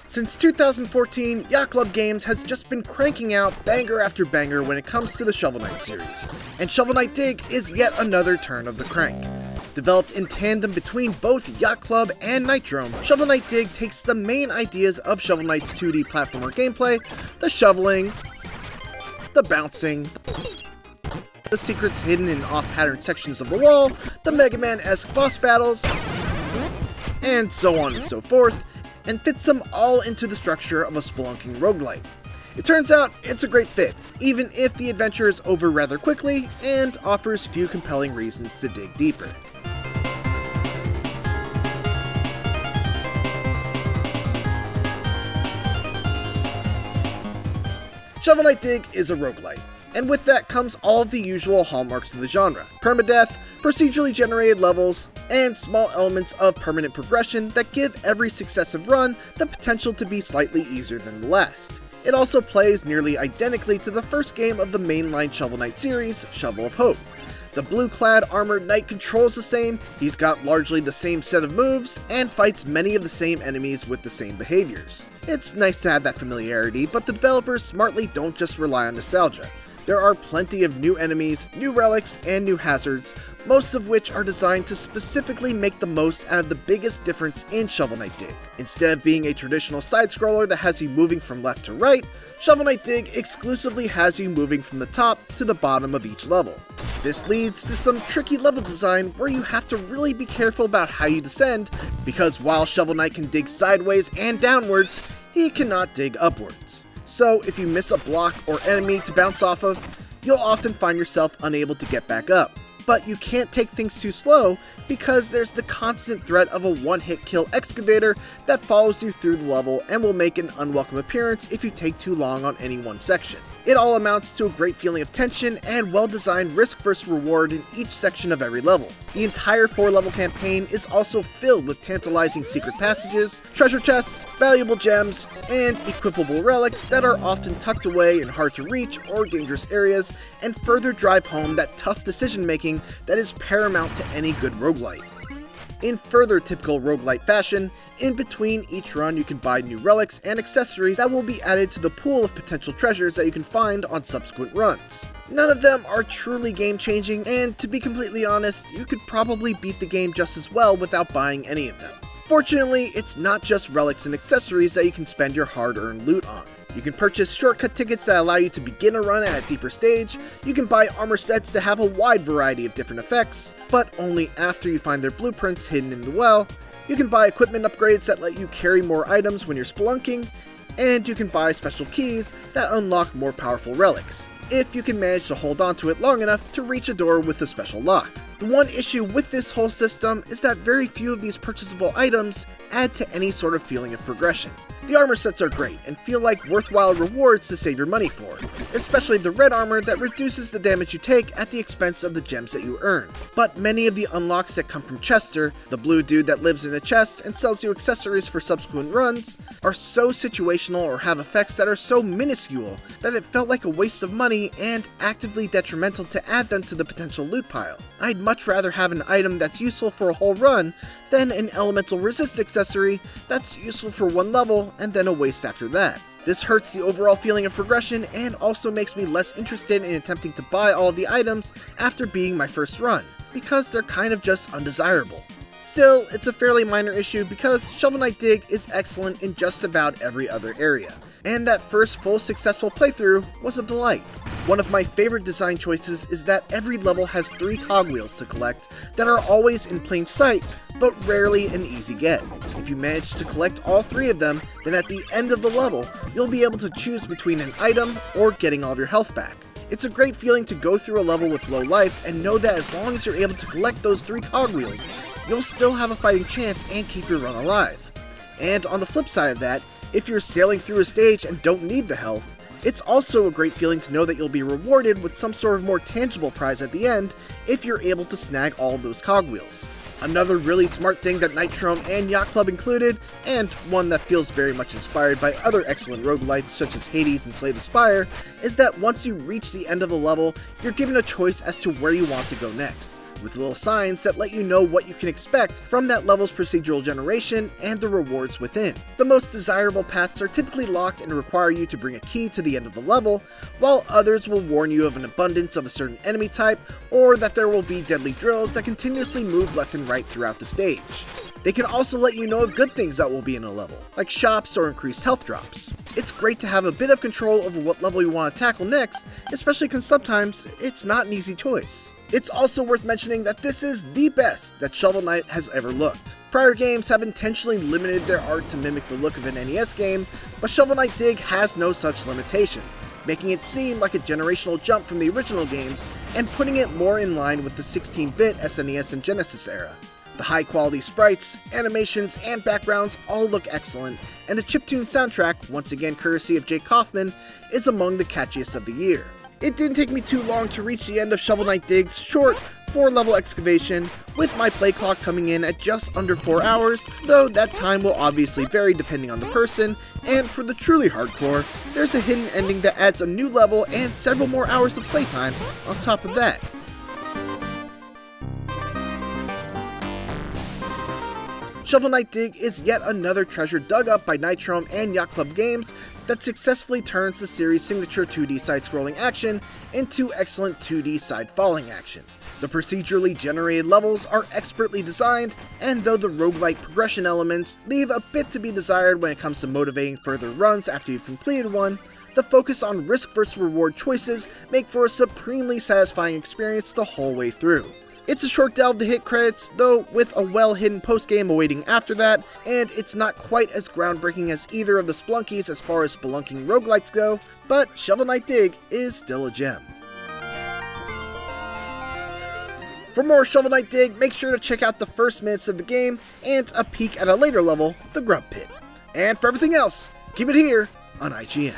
Since 2014, Yacht Club Games has just been cranking out banger after banger when it comes to the Shovel Knight series, and Shovel Knight Dig is yet another turn of the crank. Developed in tandem between both Yacht Club and Nightrome, Shovel Knight Dig takes the main ideas of Shovel Knight's 2D platformer gameplay, the shoveling, the bouncing, the secrets hidden in off-pattern sections of the wall, the Mega Man-esque boss battles, and so on and so forth, and fits them all into the structure of a spelunking roguelite. It turns out it's a great fit, even if the adventure is over rather quickly and offers few compelling reasons to dig deeper. Shovel Knight Dig is a roguelite, and with that comes all of the usual hallmarks of the genre: permadeath, procedurally generated levels, and small elements of permanent progression that give every successive run the potential to be slightly easier than the last. It also plays nearly identically to the first game of the mainline Shovel Knight series, Shovel of Hope. The blue-clad armored knight controls the same, he's got largely the same set of moves, and fights many of the same enemies with the same behaviors. It's nice to have that familiarity, but the developers smartly don't just rely on nostalgia. There are plenty of new enemies, new relics, and new hazards, most of which are designed to specifically make the most out of the biggest difference in Shovel Knight Dig. Instead of being a traditional side-scroller that has you moving from left to right, Shovel Knight Dig exclusively has you moving from the top to the bottom of each level. This leads to some tricky level design where you have to really be careful about how you descend, because while Shovel Knight can dig sideways and downwards, he cannot dig upwards. So if you miss a block or enemy to bounce off of, you'll often find yourself unable to get back up. But you can't take things too slow because there's the constant threat of a one-hit kill excavator that follows you through the level and will make an unwelcome appearance if you take too long on any one section. It all amounts to a great feeling of tension and well-designed risk versus reward in each section of every level. The entire 4-level campaign is also filled with tantalizing secret passages, treasure chests, valuable gems, and equipable relics that are often tucked away in hard to reach or dangerous areas and further drive home that tough decision making that is paramount to any good roguelite. In further typical roguelite fashion, in between each run you can buy new relics and accessories that will be added to the pool of potential treasures that you can find on subsequent runs. None of them are truly game-changing, and to be completely honest, you could probably beat the game just as well without buying any of them. Fortunately, it's not just relics and accessories that you can spend your hard-earned loot on. You can purchase shortcut tickets that allow you to begin a run at a deeper stage, you can buy armor sets to have a wide variety of different effects, but only after you find their blueprints hidden in the well, you can buy equipment upgrades that let you carry more items when you're spelunking, and you can buy special keys that unlock more powerful relics, if you can manage to hold on to it long enough to reach a door with a special lock. The one issue with this whole system is that very few of these purchasable items add to any sort of feeling of progression. The armor sets are great and feel like worthwhile rewards to save your money for, especially the red armor that reduces the damage you take at the expense of the gems that you earn. But many of the unlocks that come from Chester, the blue dude that lives in a chest and sells you accessories for subsequent runs, are so situational or have effects that are so minuscule that it felt like a waste of money and actively detrimental to add them to the potential loot pile. I'd much rather have an item that's useful for a whole run than an elemental resist accessory that's useful for one level and then a waste after that. This hurts the overall feeling of progression and also makes me less interested in attempting to buy all of the items after being my first run, because they're kind of just undesirable. Still, it's a fairly minor issue because Shovel Knight Dig is excellent in just about every other area, and that first full successful playthrough was a delight. One of my favorite design choices is that every level has 3 cogwheels to collect that are always in plain sight, but rarely an easy get. If you manage to collect all 3 of them, then at the end of the level, you'll be able to choose between an item or getting all of your health back. It's a great feeling to go through a level with low life and know that as long as you're able to collect those 3 cogwheels, you'll still have a fighting chance and keep your run alive. And on the flip side of that, if you're sailing through a stage and don't need the health, it's also a great feeling to know that you'll be rewarded with some sort of more tangible prize at the end if you're able to snag all of those cogwheels. Another really smart thing that Nightrome and Yacht Club included, and one that feels very much inspired by other excellent roguelites such as Hades and Slay the Spire, is that once you reach the end of the level, you're given a choice as to where you want to go next. with little signs that let you know what you can expect from that level's procedural generation and the rewards within. The most desirable paths are typically locked and require you to bring a key to the end of the level, while others will warn you of an abundance of a certain enemy type, or that there will be deadly drills that continuously move left and right throughout the stage. They can also let you know of good things that will be in a level, like shops or increased health drops. It's great to have a bit of control over what level you want to tackle next, especially because sometimes it's not an easy choice. It's also worth mentioning that this is the best that Shovel Knight has ever looked. Prior games have intentionally limited their art to mimic the look of an NES game, but Shovel Knight Dig has no such limitation, making it seem like a generational jump from the original games and putting it more in line with the 16-bit SNES and Genesis era. The high-quality sprites, animations, and backgrounds all look excellent, and the chiptune soundtrack, once again courtesy of Jake Kaufman, is among the catchiest of the year. It didn't take me too long to reach the end of Shovel Knight Dig's short 4-level excavation, with my play clock coming in at just under 4 hours, though that time will obviously vary depending on the person, and for the truly hardcore, there's a hidden ending that adds a new level and several more hours of playtime on top of that. Shovel Knight Dig is yet another treasure dug up by Nitrome and Yacht Club Games that successfully turns the series' signature 2D side-scrolling action into excellent 2D side-falling action. The procedurally generated levels are expertly designed, and though the roguelike progression elements leave a bit to be desired when it comes to motivating further runs after you've completed one, the focus on risk versus reward choices make for a supremely satisfying experience the whole way through. It's a short delve to hit credits, though with a well-hidden post-game awaiting after that, and it's not quite as groundbreaking as either of the Splunkies as far as spelunking roguelikes go, but Shovel Knight Dig is still a gem. For more Shovel Knight Dig, make sure to check out the first minutes of the game, and a peek at a later level, the Grub Pit. And for everything else, keep it here on IGN.